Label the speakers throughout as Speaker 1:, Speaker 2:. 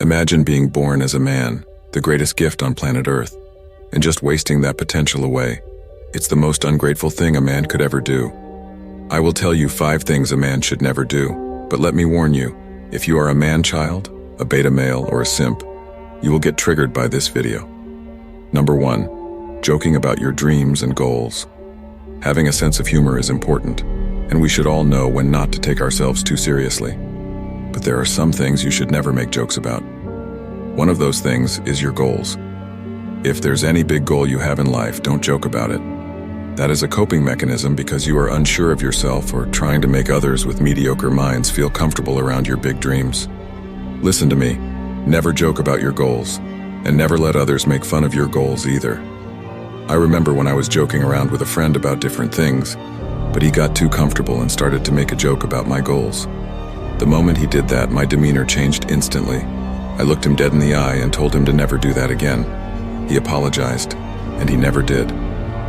Speaker 1: Imagine being born as a man, the greatest gift on planet Earth, and just wasting that potential away. It's the most ungrateful thing a man could ever do. I will tell you 5 things a man should never do, but let me warn you, if you are a man-child, a beta male, or a simp, you will get triggered by this video. Number 1. Joking about your dreams and goals. Having a sense of humor is important, and we should all know when not to take ourselves too seriously. But there are some things you should never make jokes about. One of those things is your goals. If there's any big goal you have in life, don't joke about it. That is a coping mechanism because you are unsure of yourself or trying to make others with mediocre minds feel comfortable around your big dreams. Listen to me, never joke about your goals, and never let others make fun of your goals either. I remember when I was joking around with a friend about different things, but he got too comfortable and started to make a joke about my goals. The moment he did that, my demeanor changed instantly. I looked him dead in the eye and told him to never do that again. He apologized, and he never did.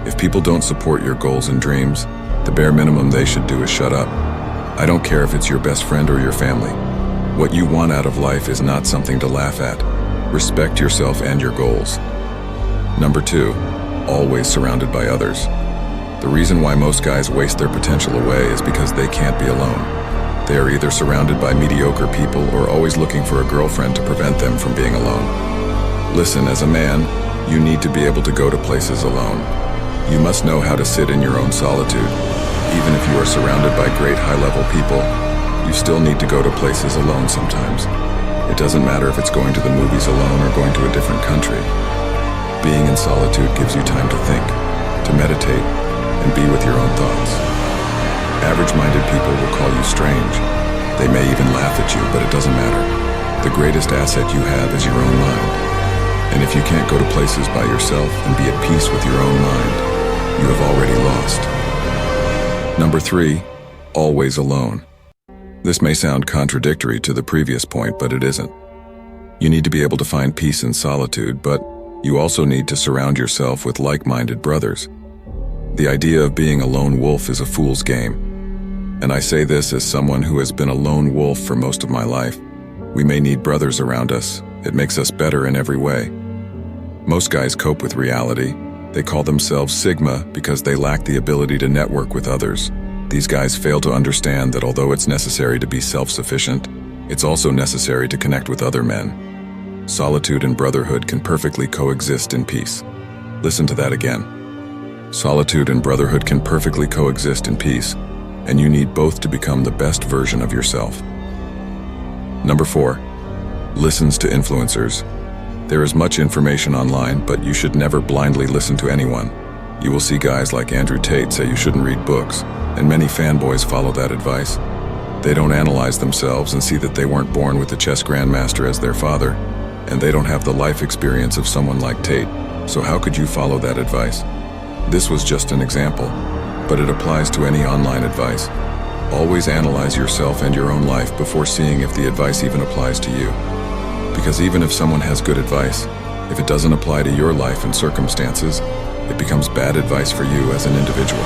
Speaker 1: If people don't support your goals and dreams, the bare minimum they should do is shut up. I don't care if it's your best friend or your family. What you want out of life is not something to laugh at. Respect yourself and your goals. Number 2, always surrounded by others. The reason why most guys waste their potential away is because they can't be alone. They are either surrounded by mediocre people or always looking for a girlfriend to prevent them from being alone. Listen, as a man, you need to be able to go to places alone. You must know how to sit in your own solitude. Even if you are surrounded by great high-level people, you still need to go to places alone sometimes. It doesn't matter if it's going to the movies alone or going to a different country. Being in solitude gives you time to think, to meditate, and be with your own thoughts. Average-minded people will call you strange. They may even laugh at you, but it doesn't matter. The greatest asset you have is your own mind. And if you can't go to places by yourself and be at peace with your own mind, you have already lost. Number 3, always alone. This may sound contradictory to the previous point, but it isn't. You need to be able to find peace in solitude, but you also need to surround yourself with like-minded brothers. The idea of being a lone wolf is a fool's game. And I say this as someone who has been a lone wolf for most of my life. We may need brothers around us. It makes us better in every way. Most guys cope with reality. They call themselves Sigma because they lack the ability to network with others. These guys fail to understand that although it's necessary to be self-sufficient, it's also necessary to connect with other men. Solitude and brotherhood can perfectly coexist in peace. Listen to that again. Solitude and brotherhood can perfectly coexist in peace, and you need both to become the best version of yourself. Number 4, listens to influencers. There is much information online, but you should never blindly listen to anyone. You will see guys like Andrew Tate say you shouldn't read books, and many fanboys follow that advice. They don't analyze themselves and see that they weren't born with the chess grandmaster as their father, and they don't have the life experience of someone like Tate, so how could you follow that advice? This was just an example, but it applies to any online advice. Always analyze yourself and your own life before seeing if the advice even applies to you. Because even if someone has good advice, if it doesn't apply to your life and circumstances, it becomes bad advice for you as an individual.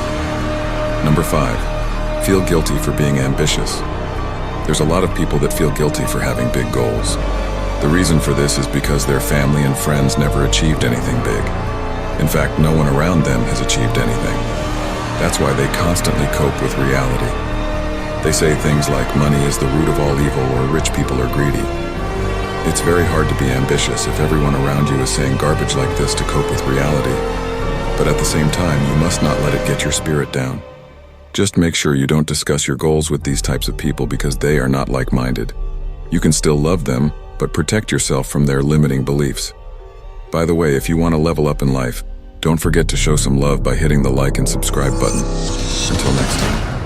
Speaker 1: Number 5, feel guilty for being ambitious. There's a lot of people that feel guilty for having big goals. The reason for this is because their family and friends never achieved anything big. In fact, no one around them has achieved anything. That's why they constantly cope with reality. They say things like money is the root of all evil or rich people are greedy. It's very hard to be ambitious if everyone around you is saying garbage like this to cope with reality. But at the same time, you must not let it get your spirit down. Just make sure you don't discuss your goals with these types of people because they are not like-minded. You can still love them, but protect yourself from their limiting beliefs. By the way, if you want to level up in life, don't forget to show some love by hitting the like and subscribe button. Until next time.